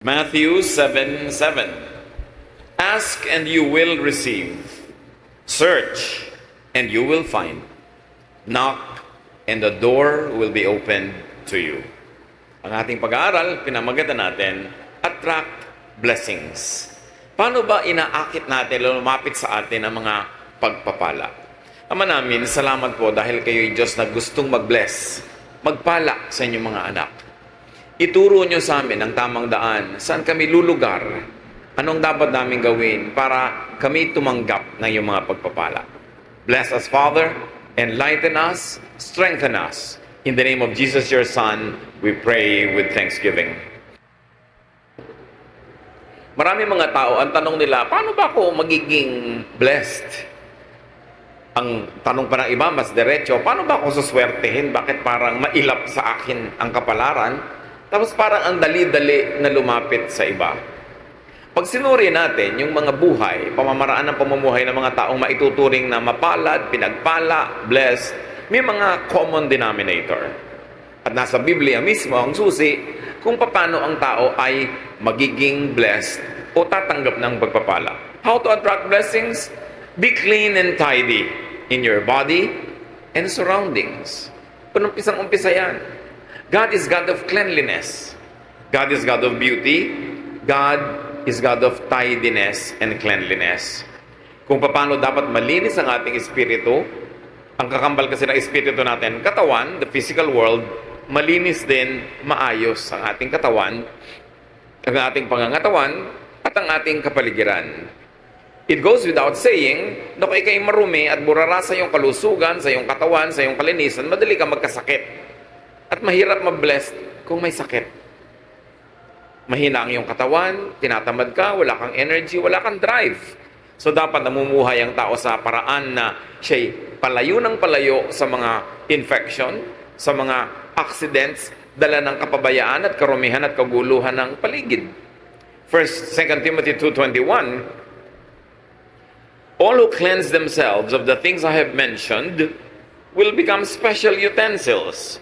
Matthew 7:7. Ask and you will receive. Search and you will find. Knock and the door will be opened to you. Ang ating pag-aaral, pinamagatan natin, attract blessings. Paano ba inaakit natin, lumapit sa atin ang mga pagpapala? Ama namin, salamat po dahil kayo'y Diyos na gustong mag-bless, magpala sa inyong mga anak. Ituro nyo sa amin ang tamang daan, saan kami lulugar, anong dapat namin gawin para kami tumanggap ng iyong mga pagpapala. Bless us, Father, enlighten us, strengthen us. In the name of Jesus, your Son, we pray with thanksgiving. Maraming mga tao, ang tanong nila, paano ba ako magiging blessed? Ang tanong pa ng iba, mas diretso, paano ba ako suswertehin? Bakit parang mailap sa akin ang kapalaran? Tapos parang ang dali-dali na lumapit sa iba. Pag sinuri natin yung mga buhay, pamamaraan ng pamumuhay ng mga taong maituturing na mapalad, pinagpala, blessed, may mga common denominator. At nasa Biblia mismo ang susi kung paano ang tao ay magiging blessed o tatanggap ng pagpapala. How to attract blessings? Be clean and tidy in your body and surroundings. Umpisang-umpisa yan. God is God of cleanliness. God is God of beauty. God is God of tidiness and cleanliness. Kung paano dapat malinis ang ating espiritu, ang kakambal kasi ng espiritu natin, katawan, the physical world, malinis din, maayos ang ating katawan, ang ating pangangatawan, at ang ating kapaligiran. It goes without saying, na kung ikay marumi at burara sa iyong kalusugan, sa iyong katawan, sa iyong kalinisan, madali ka magkasakit. At mahirap ma-blessed kung may sakit. Mahina ang iyong katawan, tinatamad ka, wala kang energy, wala kang drive. So dapat namumuhay ang tao sa paraan na siya'y palayo ng palayo sa mga infection, sa mga accidents, dala ng kapabayaan at karumihan at kaguluhan ng paligid. 2 Timothy 2:21, all who cleanse themselves of the things I have mentioned will become special utensils,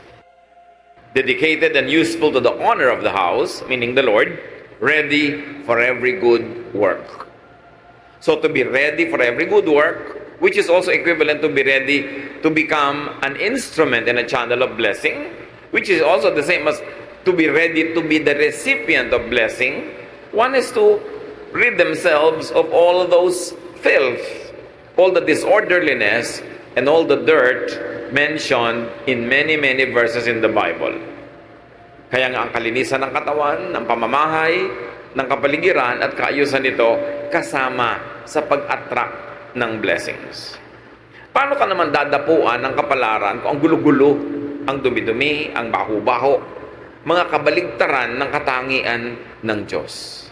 dedicated and useful to the honor of the house, meaning the Lord, ready for every good work. So to be ready for every good work, which is also equivalent to be ready to become an instrument and a channel of blessing, which is also the same as to be ready to be the recipient of blessing, one is to rid themselves of all of those filth, all the disorderliness, and all the dirt mentioned in many verses in the Bible. Kaya nga ang kalinisan ng katawan, ng pamamahay, ng kapaligiran at kaayusan nito kasama sa pag-attract ng blessings. Paano ka naman dadapuan ng kapalaran kung ang gulo-gulo, ang dumi-dumi, ang baho-baho, mga kabaligtaran ng katangian ng Diyos?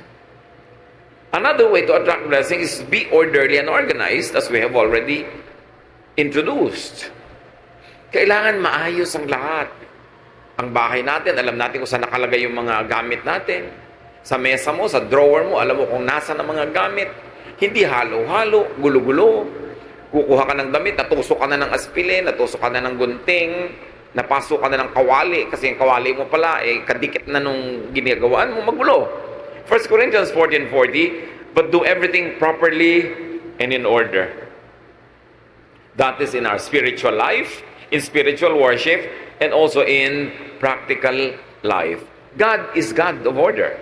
Another way to attract blessings is be orderly and organized, as we have already introduced. Kailangan maayos ang lahat. Ang bahay natin, alam natin kung saan nakalagay yung mga gamit natin. Sa mesa mo, sa drawer mo, alam mo kung nasa ang mga gamit. Hindi halo-halo, gulo-gulo. Kukuha ka ng damit, natusok ka na ng aspilin, natusok ka na ng gunting, napasok ka na ng kawali, kasi yung kawali mo pala, kadikit na nung ginagawaan mo, magulo. 1 Corinthians 14:40, but do everything properly and in order. That is in our spiritual life, in spiritual worship, and also in practical life. God is God of order.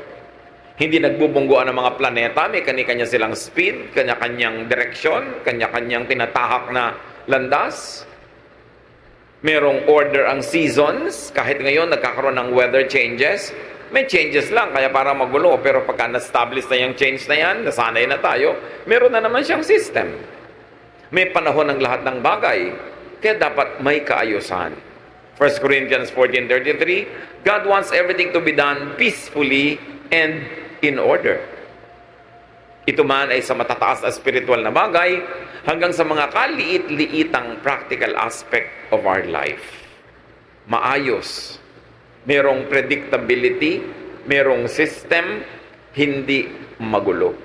Hindi nagbubungguan ng mga planeta, may kanya-kanya silang speed, kanya-kanyang direksyon, kanya-kanyang tinatahak na landas. Merong order ang seasons, kahit ngayon nagkakaroon ng weather changes, may changes lang, kaya para magulo. Pero pagka na-establish na yung change na yan, nasanay na tayo, meron na naman siyang system. May panahon ng lahat ng bagay. Kaya dapat may kaayusan. 1 Corinthians 14:33, God wants everything to be done peacefully and in order. Ito man ay sa matataas na spiritual na bagay, hanggang sa mga kaliit-liitang practical aspect of our life. Maayos. Merong predictability, merong system, hindi magulo.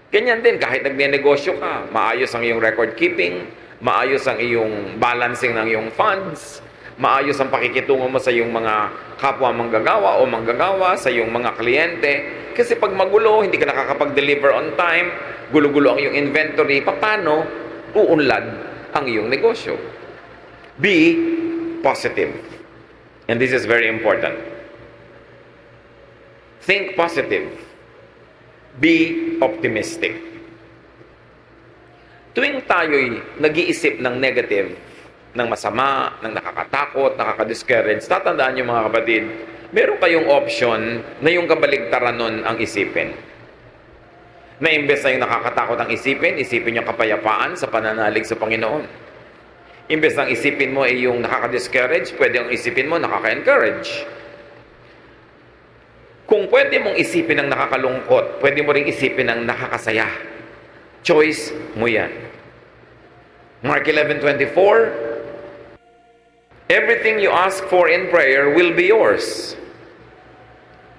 Ganyan din, kahit nagnenegosyo ka, maayos ang iyong record keeping, maayos ang iyong balancing ng iyong funds, maayos ang pakikitungo mo sa iyong mga kapwa manggagawa o manggagawa, sa iyong mga kliyente. Kasi pag magulo, hindi ka nakakapag-deliver on time, gulo-gulo ang iyong inventory, paano uunlad ang iyong negosyo? Be positive. And this is very important. Think positive. Be optimistic. Tuwing tayo'y nag-iisip ng negative, ng masama, ng nakakatakot, nakaka-discourage, tatandaan niyo mga kapatid, meron kayong option na yung kabaligtaran nun ang isipin. Na imbes na yung nakakatakot ang isipin, isipin yung kapayapaan sa pananalig sa Panginoon. Imbes na isipin mo ay yung nakaka-discourage, pwede yung isipin mo nakaka-encourage. Kung pwede mong isipin ang nakakalungkot, pwede mo ring isipin ang nakakasaya. Choice mo yan. Mark 11:24, everything you ask for in prayer will be yours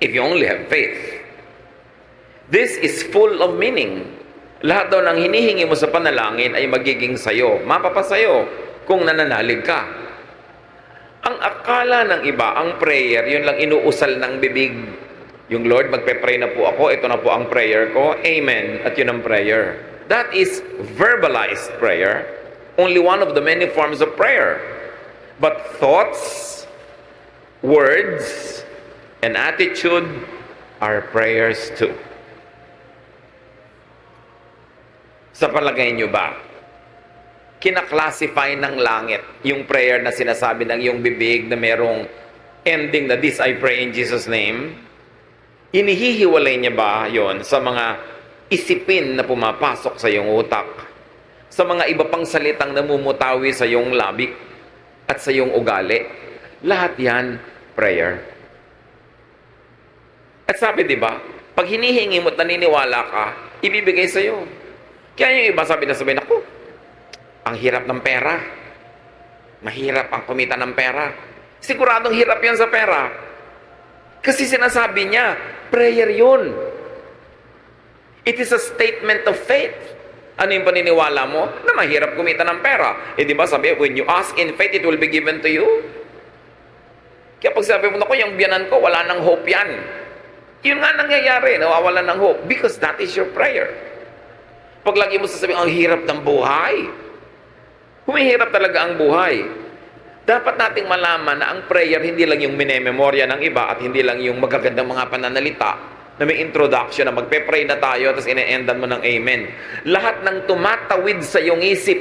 if you only have faith. This is full of meaning. Lahat daw ng hinihingi mo sa panalangin ay magiging sayo, mapapasayo kung nananalig ka. Ang akala ng iba, ang prayer, yun lang inuusal ng bibig. Yung Lord, magpe-pray na po ako, ito na po ang prayer ko, amen, at yun ang prayer. That is verbalized prayer, only one of the many forms of prayer. But thoughts, words, and attitude are prayers too. Sa palagay nyo ba, kinaklasify ng langit yung prayer na sinasabi ng iyong bibig na merong ending na this I pray in Jesus' name? Inihihiwalay niya ba yon sa mga isipin na pumapasok sa iyong utak? Sa mga iba pang salitang namumutawi sa iyong labik at sa iyong ugali? Lahat yan, prayer. At sabi, di ba, pag hinihingi mo at naniniwala ka, ibibigay sa iyo. Kaya yung iba sabi, ako, ang hirap ng pera. Mahirap ang kumita ng pera. Siguradong hirap yan sa pera. Kasi sinasabi niya, prayer yun. It is a statement of faith. Ano yung paniniwala mo? Na mahirap kumita ng pera. Eh di ba sabi, when you ask in faith, it will be given to you. Kaya pag sabi mo, yung biyanan ko, wala nang hope yan. Yun nga nangyayari, nawawalan ng hope. Because that is your prayer. Pag lagi mo sasabihin, ang hirap ng buhay. Humihirap talaga ang buhay. Dapat nating malaman na ang prayer hindi lang yung minememorya ng iba at hindi lang yung magagandang mga pananalita na may introduction na magpe-pray na tayo tapos ine-endan mo ng amen. Lahat ng tumatawid sa iyong isip,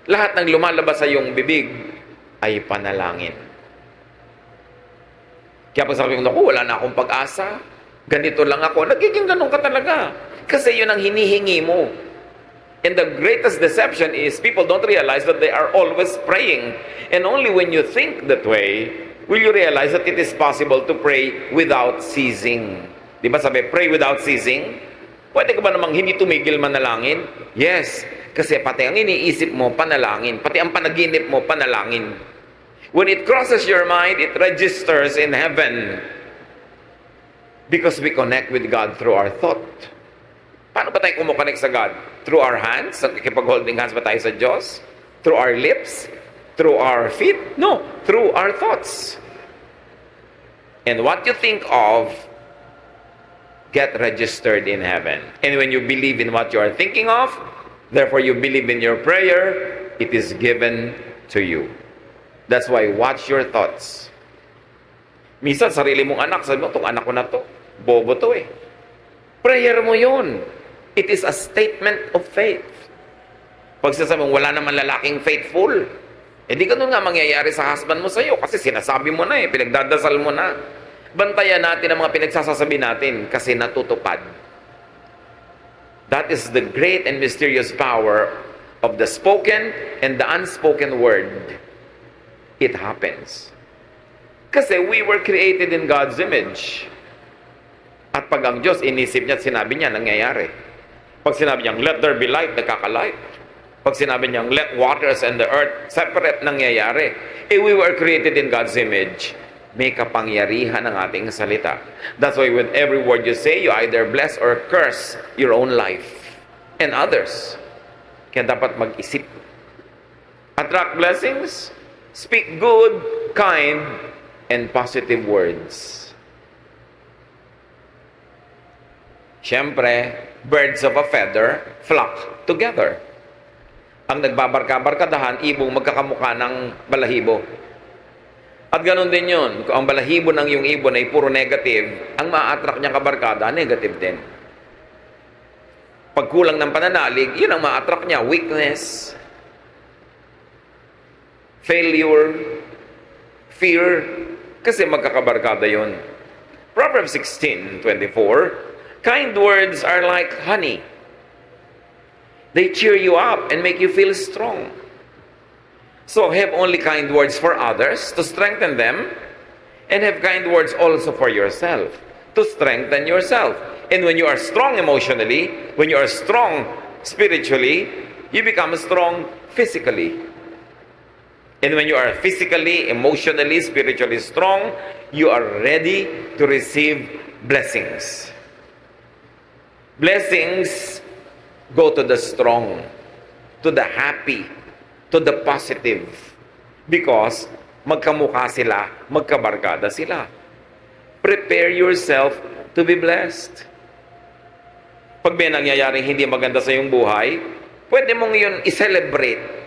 lahat ng lumalabas sa iyong bibig ay panalangin. Kaya pag sabi mo, wala na akong pag-asa, ganito lang ako, nagiging ganun ka talaga. Kasi yun ang hinihingi mo. And the greatest deception is people don't realize that they are always praying. And only when you think that way, will you realize that it is possible to pray without ceasing. Di ba sabi, pray without ceasing? Pwede ka ba namang hindi tumigil manalangin? Yes, kasi pati ang iniisip mo, panalangin. Pati ang panaginip mo, panalangin. When it crosses your mind, it registers in heaven. Because we connect with God through our thought. Paano ba tayo kumukonect sa God? Through our hands? Nakikipag-holding hands ba tayo sa Diyos? Through our lips? Through our feet? No, through our thoughts. And what you think of, get registered in heaven. And when you believe in what you are thinking of, therefore you believe in your prayer, it is given to you. That's why watch your thoughts. Minsan, sarili mong anak, sabi mo, itong anak ko na to, bobo to eh. Prayer mo yun. It is a statement of faith. Pag sasabi mo, wala naman lalaking faithful, di ganun nga mangyayari sa husband mo sa'yo kasi sinasabi mo na pinagdadasal mo na. Bantayan natin ang mga pinagsasasabi natin kasi natutupad. That is the great and mysterious power of the spoken and the unspoken word. It happens. Kasi we were created in God's image. At pag ang Diyos inisip niya at sinabi niya, nangyayari. Pag sinabi niyang, let there be light, nagkaka-light. Pag sinabi niyang, let waters and the earth separate, nangyayari. We were created in God's image. May kapangyarihan ang ating salita. That's why with every word you say, you either bless or curse your own life and others. Kaya dapat mag-isip. Attract blessings, Speak good, kind, and positive words. Siyempre, birds of a feather flock together. Ang nagbabarka-barkadahan, ibong magkakamukha ng balahibo. At ganun din yun. Kung ang balahibo ng iyong ibon ay puro negative, ang ma-attract niyang kabarkada, negative din. Pag kulang ng pananalig, yun ang ma-attract niya. Weakness, failure, fear, kasi magkakabarkada yun. Proverbs 16:24, kind words are like honey. They cheer you up and make you feel strong. So have only kind words for others to strengthen them, and have kind words also for yourself to strengthen yourself. And when you are strong emotionally, when you are strong spiritually, you become strong physically. And when you are physically, emotionally, spiritually strong, you are ready to receive blessings. Blessings go to the strong, to the happy, to the positive. Because magkamukha sila, magkabarkada sila. Prepare yourself to be blessed. Pag may nangyayaring hindi maganda sa iyong buhay, pwede mong yun i-celebrate.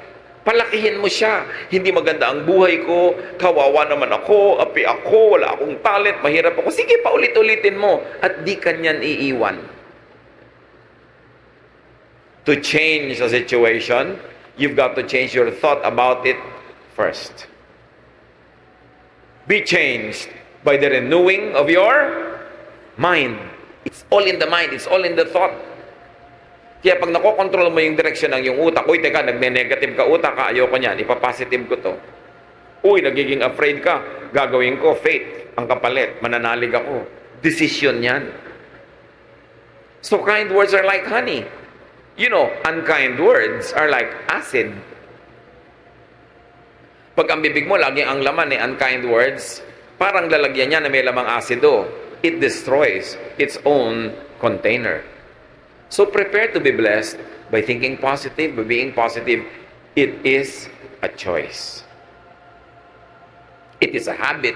Palakihin mo siya. Hindi maganda ang buhay ko, kawawa naman ako, api ako, wala akong talent, mahirap ako. Sige, paulit-ulitin mo at di kanyan iiwan. To change a situation, you've got to change your thought about it first. Be changed by the renewing of your mind. It's all in the mind. It's all in the thought. Kaya pag nakokontrol mo yung direksyon ng yung utak, uy, teka, nagne-negative ka utak ka, ayoko niyan, ipapositive ko to. Uy, nagiging afraid ka, gagawin ko, faith, ang kapalit, mananalig ako. Decision yan. So kind words are like honey. You know, unkind words are like acid. Pag ang bibig mo, lagi ang laman unkind words, parang lalagyan niya na may lamang asido. It destroys its own container. So prepare to be blessed by thinking positive, by being positive. It is a choice. It is a habit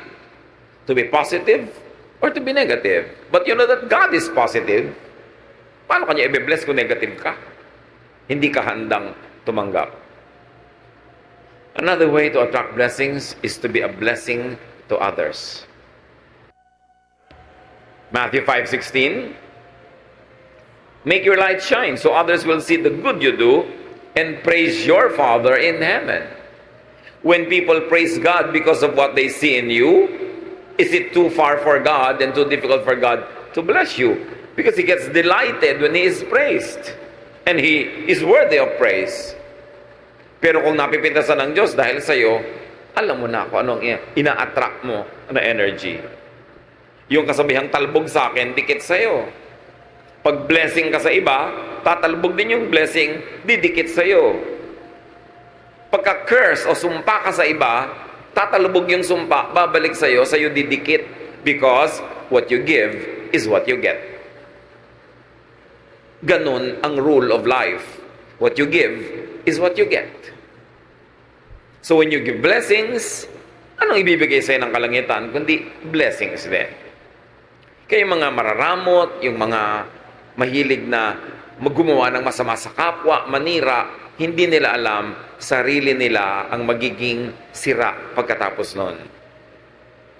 to be positive or to be negative. But you know that God is positive. Paano kanya i-bless kung negative ka? Hindi ka handang tumanggap. Another way to attract blessings is to be a blessing to others. Matthew 5:16, make your light shine so others will see the good you do and praise your Father in heaven. When people praise God because of what they see in you, is it too far for God and too difficult for God to bless you? Because He gets delighted when He is praised. And He is worthy of praise. Pero kung napipintasan ng Diyos dahil sa iyo, alam mo na kung anong ina-attract mo na energy. Yung kasabihang talbog sa akin, dikit sa iyo. Pag blessing ka sa iba, tatalbog din yung blessing, didikit sa iyo. Pagka curse o sumpa ka sa iba, tatalbog yung sumpa, babalik sa iyo didikit. Because what you give is what you get. Ganun ang rule of life. What you give is what you get. So when you give blessings, anong ibibigay sa'yo ng kalangitan? Kundi blessings din. Kaya yung mga mararamot, yung mga mahilig na maggumawa ng masama sa kapwa, manira, hindi nila alam, sarili nila ang magiging sira pagkatapos nun.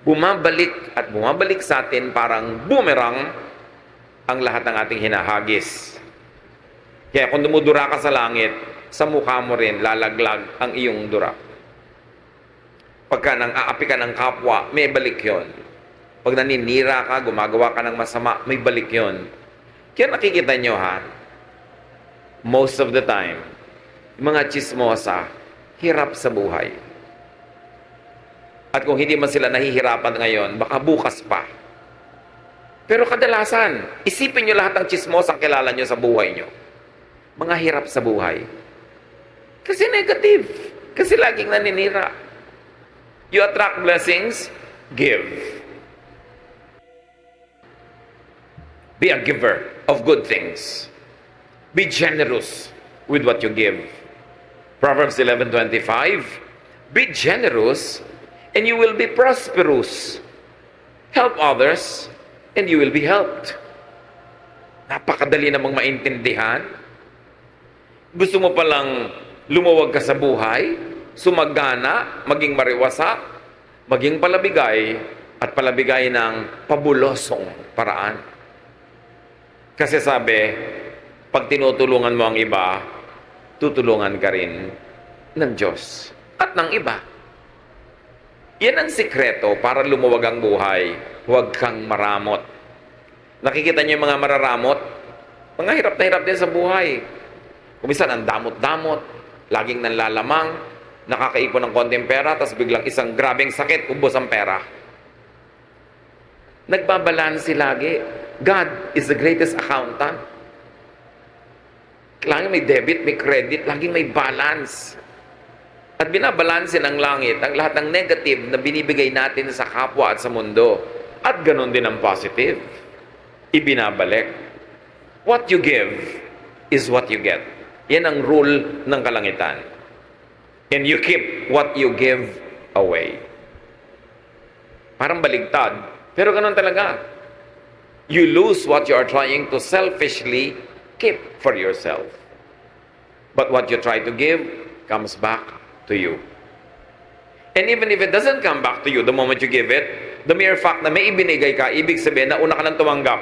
Bumabalik at bumabalik sa atin parang boomerang ang lahat ng ating hinahagis. Kaya kung dumudura ka sa langit, sa mukha mo rin lalaglag ang iyong dura. Pagka nang aapi ka ng kapwa, may balik yon. Pag naninira ka, gumagawa ka ng masama, may balik yon. Kaya nakikita nyo most of the time, yung mga chismosa, hirap sa buhay. At kung hindi man sila nahihirapan ngayon, baka bukas pa. Pero kadalasan, isipin nyo lahat ng chismosang kilala nyo sa buhay nyo. Mga hirap sa buhay. Kasi negative. Kasi laging naninira. You attract blessings, give. Be a giver of good things. Be generous with what you give. Proverbs 11:25, Be generous, and you will be prosperous. Help others, and you will be helped. Napakadali namang maintindihan. Gusto mo palang lumuwag ka sa buhay, sumagana, maging mariwasa, maging palabigay, at palabigay ng pabulosong paraan. Kasi sabi, pag tinutulungan mo ang iba, tutulungan ka rin ng Diyos at ng iba. Yan ang sikreto para lumuwag ang buhay. Huwag kang maramot. Nakikita niyo yung mga mararamot? Mga hirap na hirap din sa buhay. Kumisan ang damot-damot, laging nanlalamang, nakakaipon ng konting pera, tapos biglang isang grabeng sakit, ubos ang pera. Nagbabalansi lagi. God is the greatest accountant. Laging may debit, may credit, laging may balance. At binabalansin ng langit ang lahat ng negative na binibigay natin sa kapwa at sa mundo. At ganon din ang positive. Ibinabalik. What you give is what you get. Yan ang rule ng kalangitan. And you keep what you give away. Parang baligtad, pero ganon talaga. You lose what you are trying to selfishly keep for yourself. But what you try to give comes back to you. And even if it doesn't come back to you the moment you give it, the mere fact na may ibinigay ka, ibig sabihin na una ka nang tumanggap.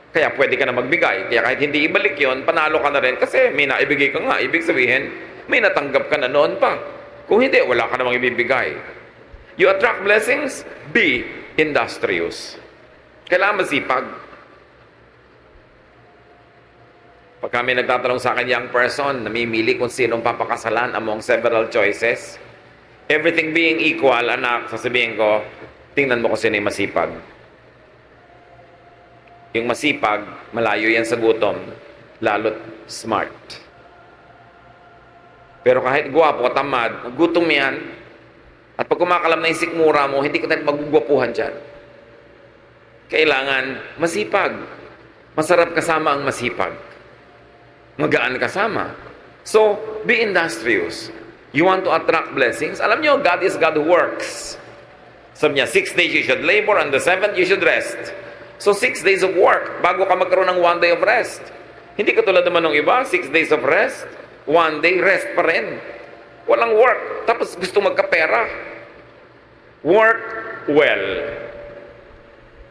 Kaya pwede ka na magbigay. Kaya kahit hindi ibalik yon, panalo ka na rin kasi may naibigay ka nga. Ibig sabihin, may natanggap ka na noon pa. Kung hindi, wala ka namang ibibigay. You attract blessings, be industrious. Kailangan masipag. Pag kami nagtatanong sa akin, young person, namimili kung sinong papakasalan among several choices, everything being equal, anak, sasabihin ko, tingnan mo kung sino yung masipag. Yung masipag, malayo yan sa gutom, lalo't smart. Pero kahit guwapo, tamad, gutom yan, at pag kumakalam na yung sikmura mo, hindi ka tayo magugwapuhan dyan. Kailangan masipag. Masarap kasama ang masipag. Magaan kasama. So, be industrious. You want to attract blessings? Alam nyo, God is God who works. Sabi niya, 6 days you should labor, and the 7th you should rest. So, 6 days of work, bago ka magkaroon ng 1 day of rest. Hindi katulad naman ng iba, 6 days of rest, 1 day rest pa rin. Walang work, tapos gusto magkapera. Work well.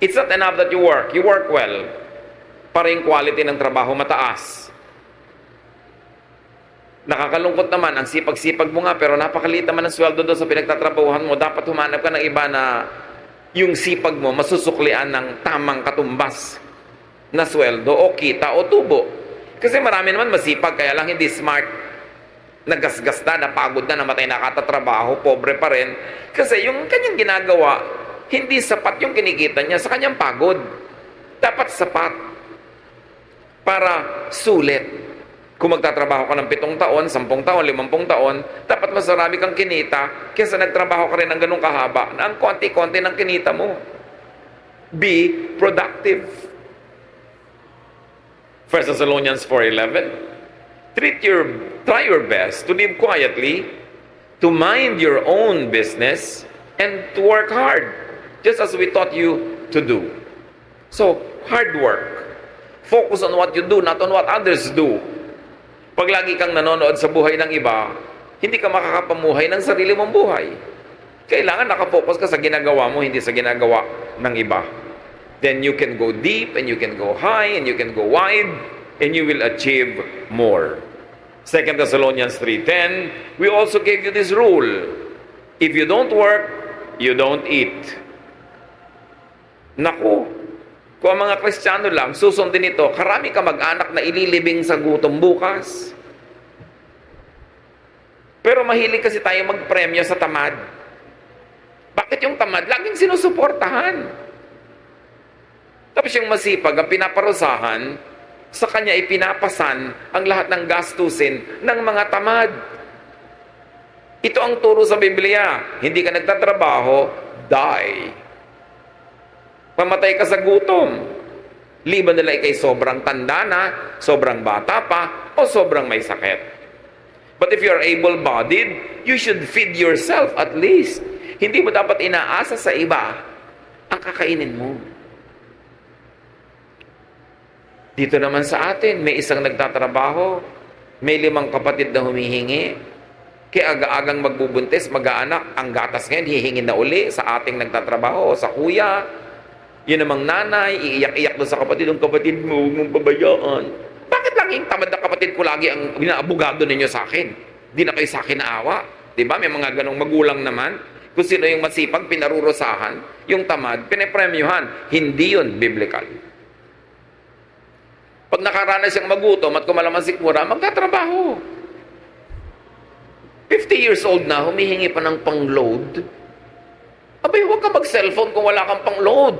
It's not enough that you work well. Para yung quality ng trabaho mataas. Nakakalungkot naman, ang sipag-sipag mo nga, pero napakaliit naman ang sweldo doon sa pinagtatrabahuhan mo. Dapat humanap ka ng iba na yung sipag mo masusuklian ng tamang katumbas na sweldo o kita o tubo. Kasi marami naman masipag, kaya lang hindi smart. Nagasgas na, napagod na, namatay na katatrabaho, pobre pa rin. Kasi yung kanyang ginagawa, hindi sapat yung kinikita niya sa kanyang pagod. Dapat sapat para sulit. Kung magtatrabaho ka ng 7 taon, 10 taon, 50 taon, dapat mas marami kang kinita kaysa nagtrabaho ka rin ng ganung kahaba na ang konti-konti ng kinita mo. Be productive. 1 Thessalonians 4:11. Try your best to live quietly, to mind your own business, and to work hard, just as we taught you to do. So, hard work. Focus on what you do, not on what others do. Pag lagi kang nanonood sa buhay ng iba, hindi ka makakapamuhay ng sarili mong buhay. Kailangan nakafocus ka sa ginagawa mo, hindi sa ginagawa ng iba. Then you can go deep, and you can go high, and you can go wide, and you will achieve more. 2 Thessalonians 3:10, we also gave you this rule. If you don't work, you don't eat. Naku, kung ang mga Kristiyano lang, susundin ito, karami ka mag-anak na ililibing sa gutom bukas. Pero mahilig kasi tayo magpremyo sa tamad. Bakit yung tamad? Laging sinusuportahan. Tapos yung masipag, ang pinaparusahan, sa kanya ipinapasan ang lahat ng gastusin ng mga tamad. Ito ang turo sa Biblia. Hindi ka nagtatrabaho, die. Mamatay ka sa gutom. Liban nila ikay sobrang tanda na, sobrang bata pa, o sobrang may sakit. But if you're able-bodied, you should feed yourself at least. Hindi mo dapat inaasa sa iba ang kakainin mo. Dito naman sa atin, may isang nagtatrabaho, may 5 kapatid na humihingi, kaya aga-agang magbubuntis, mag-aanak, ang gatas ngayon, hihingin na uli sa ating nagtatrabaho, sa kuya. Yun namang nanay, iiyak-iyak doon sa kapatid, ang kapatid mo, huwag mong pabayaan. Bakit laging tamad na kapatid ko lagi ang binaabogado ninyo sa akin? Di na kayo sa akin naawa. Diba? May mga ganong magulang naman. Kung sino yung masipag, pinarurusahan. Yung tamad, pinapremyuhan. Hindi yun biblical. Pag nakaranas siyang magutom at kumalaman sikmura, magtatrabaho. 50 years old na, humihingi pa ng pang-load. Abay, huwag kang mag-cellphone kung wala kang pang-load.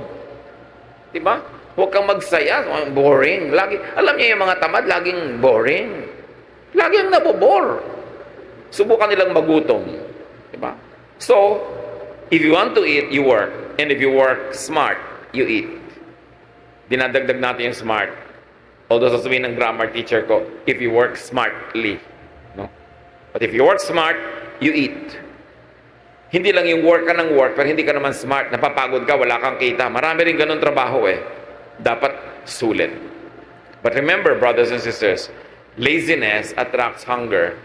Diba? Huwag kang magsaya. Boring. Alam niyo yung mga tamad, laging boring. Laging nabobore. Subukan nilang magutom. Diba? So, if you want to eat, you work. And if you work smart, you eat. Dinadagdag natin yung smart. Although sasabihin ng grammar teacher ko, if you work smartly. No? But if you work smart, you eat. Hindi lang yung work ka ng work, pero hindi ka naman smart. Napapagod ka, wala kang kita. Marami rin ganun trabaho eh. Dapat sulit. But remember, brothers and sisters, laziness attracts hunger.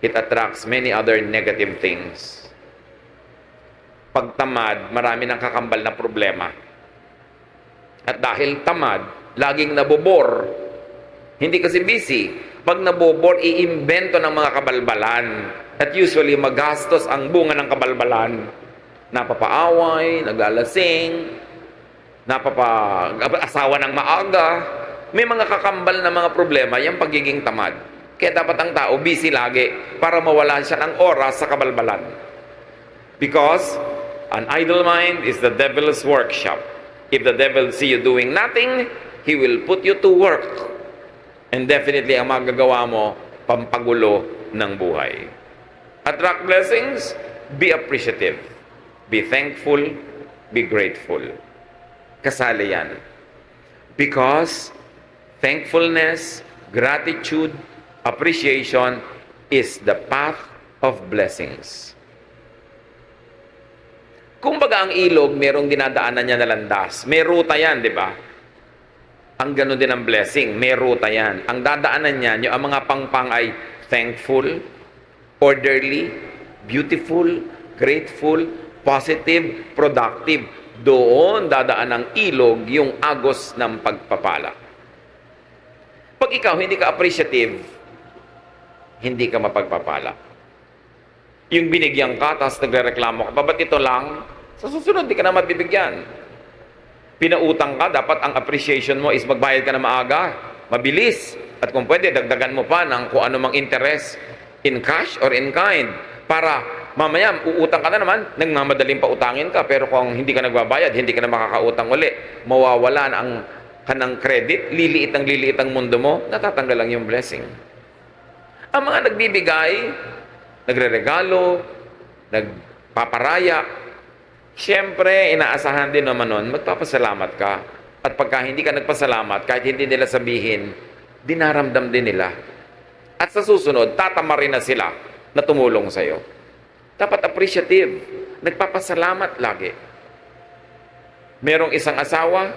It attracts many other negative things. Pag tamad, marami ng kakambal na problema. At dahil tamad, laging nabobor. Hindi kasi busy. Pag nabobor, iimbento ng mga kabalbalan. At usually, magastos ang bunga ng kabalbalan. Napapaaway, naglalasing, asawa ng maaga. May mga kakambal na mga problema, yung pagiging tamad. Kaya dapat ang tao busy lagi para mawala siya ng oras sa kabalbalan. Because an idle mind is the devil's workshop. If the devil see you doing nothing, he will put you to work. And definitely, ang magagawa mo, pampagulo ng buhay. Attract blessings, be appreciative. Be thankful, be grateful. Kasali yan. Because thankfulness, gratitude, appreciation is the path of blessings. Kumbaga ang ilog, merong dinadaanan niya na landas. May ruta yan, di ba? Ang gano'n din ang blessing, may ruta yan. Ang dadaanan niya, yung ang mga pangpang ay thankful, orderly, beautiful, grateful, positive, productive. Doon dadaan ng ilog yung agos ng pagpapala. Pag ikaw hindi ka appreciative, hindi ka mapagpapala. Yung binigyan ka, tapos nagre-reklamo ka, ba't ito lang? Sa susunod, di ka na mabibigyan. Pinautang ka, dapat ang appreciation mo is magbayad ka na maaga, mabilis. At kung pwede, dagdagan mo pa ng kung ano mang interest, in cash or in kind. Para mamaya, uutang ka na naman, nagmamadaling pa utangin ka. Pero kung hindi ka nagbabayad, hindi ka na makakautang uli. Mawawala na ang kanang credit, liliit ang mundo mo, natatanggal lang yung blessing. Ang mga nagbibigay, nagre-regalo, nagpaparaya, siyempre, inaasahan din naman nun, magpapasalamat ka. At pagka hindi ka nagpasalamat, kahit hindi nila sabihin, dinaramdam din nila. At sa susunod, tatamarin na sila na tumulong sa'yo. Dapat appreciative. Nagpapasalamat lagi. Merong isang asawa,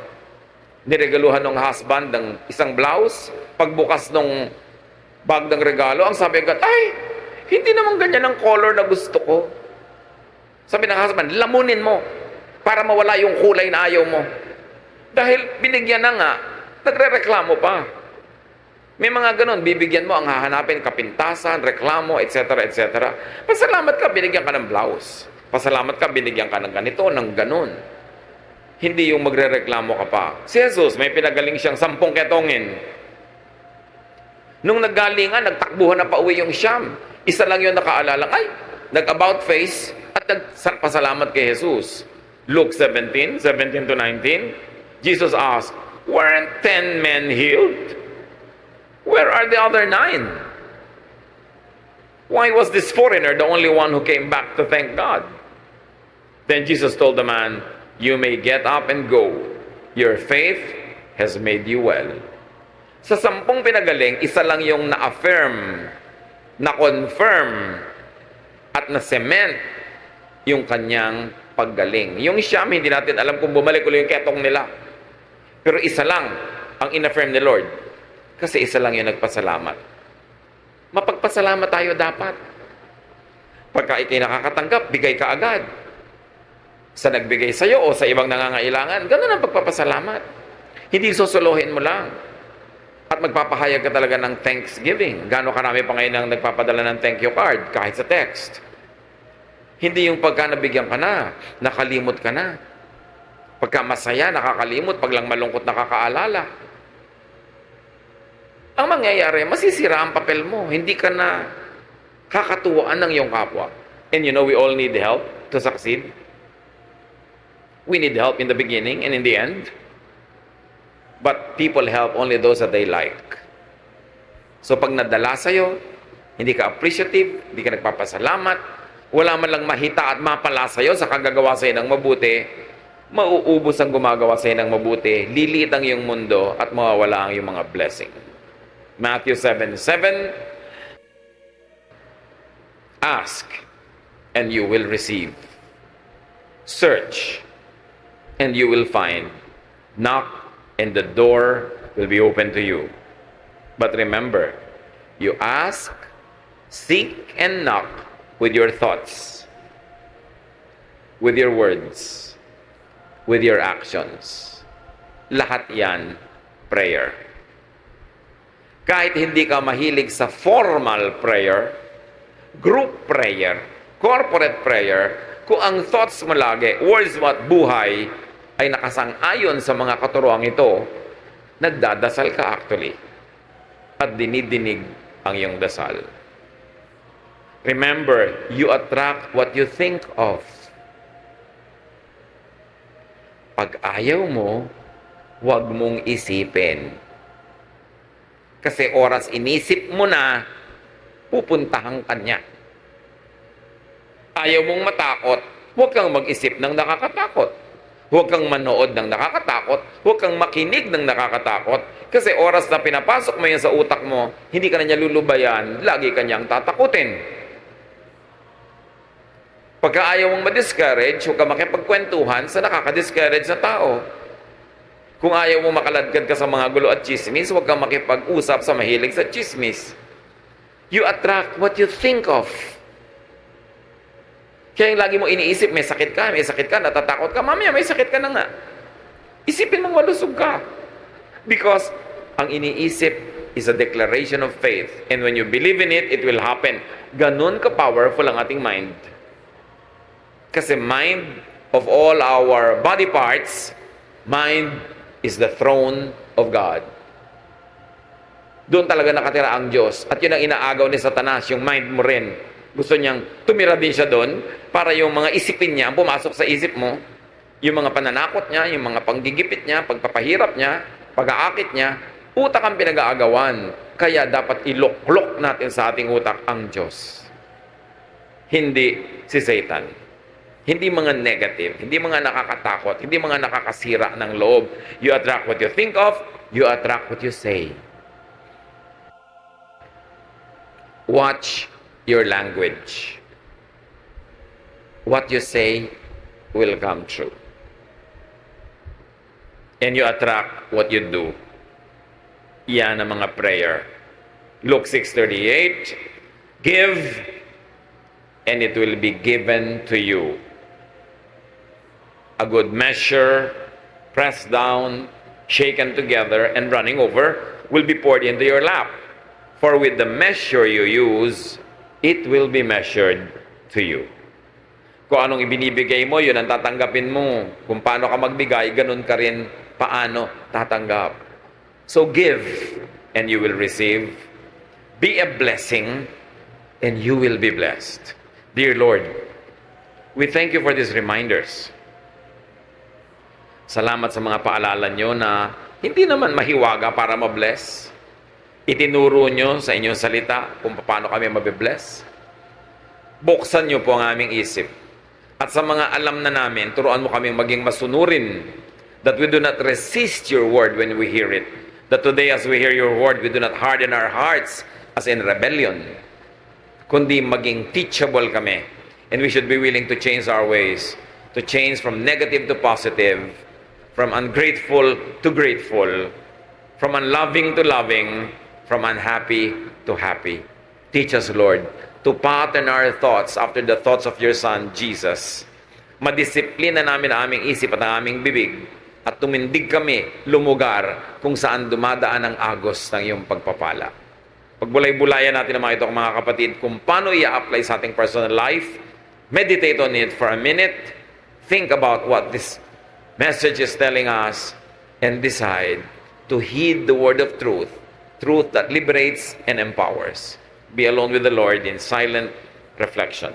niregaluhan ng husband ng isang blouse, pagbukas ng bag ng regalo, ang sabi agad, ay, hindi naman ganyan ang color na gusto ko. Sabi ng husband, lamunin mo para mawala yung kulay na ayaw mo. Dahil binigyan na nga, nagre-reklamo pa. May mga ganun, bibigyan mo ang hahanapin, kapintasan, reklamo, etc., etc. Pasalamat ka, binigyan ka ng blouse. Pasalamat ka, binigyan ka ng ganito, ng ganun. Hindi yung magre-reklamo ka pa. Si Jesus, may pinagaling siyang 10 ketongin. Nung naggalingan, nagtakbuhan na pa uwi yung Siyam. Isa lang yung nakaalala, ay, nag-about face at nagpasalamat kay Jesus. Luke 17 to 19, Jesus asked, weren't 10 men healed? Where are the other 9? Why was this foreigner the only one who came back to thank God? Then Jesus told the man, you may get up and go. Your faith has made you well. Sa 10 pinagaling, isa lang yung na-affirm na-confirm at na-cement yung kanyang paggaling. Yung Siyam, hindi natin alam kung bumalik ulit yung ketong nila. Pero isa lang ang in-affirm ni Lord. Kasi isa lang yung nagpasalamat. Mapagpasalamat tayo dapat. Pagka ikay nakakatanggap, bigay ka agad. Sa nagbigay sa'yo o sa ibang nangangailangan, ganun ang pagpapasalamat. Hindi susuluhin mo lang. At magpapahayag ka talaga ng thanksgiving. Gano'ng karami pa ngayon ang nagpapadala ng thank you card, kahit sa text. Hindi yung pagka nabigyan ka na, nakalimot ka na. Pagka masaya, nakakalimot, pag lang malungkot, nakakaalala. Ang mangyayari, masisira ang papel mo. Hindi ka na kakatuwaan ng iyong kapwa. And you know, we all need help to succeed. We need help in the beginning and in the end. But people help only those that they like. So pag nadala sa'yo, hindi ka appreciative, hindi ka nagpapasalamat, wala man lang mahita at mapala sa'yo sa kagagawa sa'yo ng mabuti, mauubos ang gumagawa sa'yo ng mabuti, liliit ang iyong mundo at mawawala ang iyong mga blessing. Matthew 7:7, ask and you will receive. Search and you will find. Knock and the door will be open to you. But remember, you ask, seek, and knock with your thoughts, with your words, with your actions. Lahat yan, prayer. Kahit hindi ka mahilig sa formal prayer, group prayer, corporate prayer, kung ang thoughts mo lagi, words mo at buhay, ay nakasang-ayon sa mga katuruang ito, nagdadasal ka actually. At dinidinig ang iyong dasal. Remember, you attract what you think of. Pag ayaw mo, huwag mong isipin. Kasi oras inisip mo na, pupuntahan ka niya. Ayaw mong matakot, huwag kang mag-isip ng nakakatakot. Huwag kang manood ng nakakatakot. Huwag kang makinig ng nakakatakot. Kasi oras na pinapasok mo yan sa utak mo, hindi ka na niya lulubayan, lagi ka niyang tatakutin. Pagka ayaw mong ma-discourage, huwag kang makipagkwentuhan sa nakaka-discourage na tao. Kung ayaw mong makaladkad ka sa mga gulo at chismis, huwag kang makipag-usap sa mahilig sa chismis. You attract what you think of. Kaya yung lagi mo iniisip, may sakit ka, natatakot ka, mamaya may sakit ka na nga. Isipin mong malusog ka. Because ang iniisip is a declaration of faith. And when you believe in it, it will happen. Ganun ka-powerful ang ating mind. Kasi mind of all our body parts, mind is the throne of God. Doon talaga nakatira ang Diyos. At yun ang inaagaw ni Satanas, yung mind mo rin. Gusto niyang tumira din siya doon para yung mga isipin niya ang pumasok sa isip mo, yung mga pananakot niya, yung mga panggigipit niya, pagpapahirap niya, pag-aakit niya, utak ang pinag-aagawan. Kaya dapat iluklok natin sa ating utak ang Diyos. Hindi si Satan. Hindi mga negative, hindi mga nakakatakot, hindi mga nakakasira ng loob. You attract what you think of, you attract what you say. Watch your language. What you say will come true. And you attract what you do. Yan ang mga prayer. Luke 6:38, give, and it will be given to you. A good measure, pressed down, shaken together, and running over, will be poured into your lap. For with the measure you use, it will be measured to you. Kung anong ibinibigay mo, yun ang tatanggapin mo. Kung paano ka magbigay, ganun ka rin paano tatanggap. So give, and you will receive. Be a blessing, and you will be blessed. Dear Lord, we thank you for these reminders. Salamat sa mga paalala nyo na hindi naman mahiwaga para mabless. Itinuro nyo sa inyong salita kung paano kami mabibless. Buksan nyo po ang aming isip. At sa mga alam na namin, turuan mo kaming maging masunurin, that we do not resist your word when we hear it. That today as we hear your word, we do not harden our hearts as in rebellion. kundi maging teachable kami. And we should be willing to change our ways, to change from negative to positive, from ungrateful to grateful, from unloving to loving, from unhappy to happy. Teach us, Lord, to pattern our thoughts after the thoughts of your Son, Jesus. Madisiplina namin ang aming isip at ang aming bibig, at tumindig kami lumugar kung saan dumadaan ang agos ng iyong pagpapala. Pagbulay-bulayan natin naman ito, mga kapatid, kung paano i-apply sa ating personal life. Meditate on it for a minute. Think about what this message is telling us and decide to heed the word of truth, truth that liberates and empowers. Be alone with the Lord in silent reflection.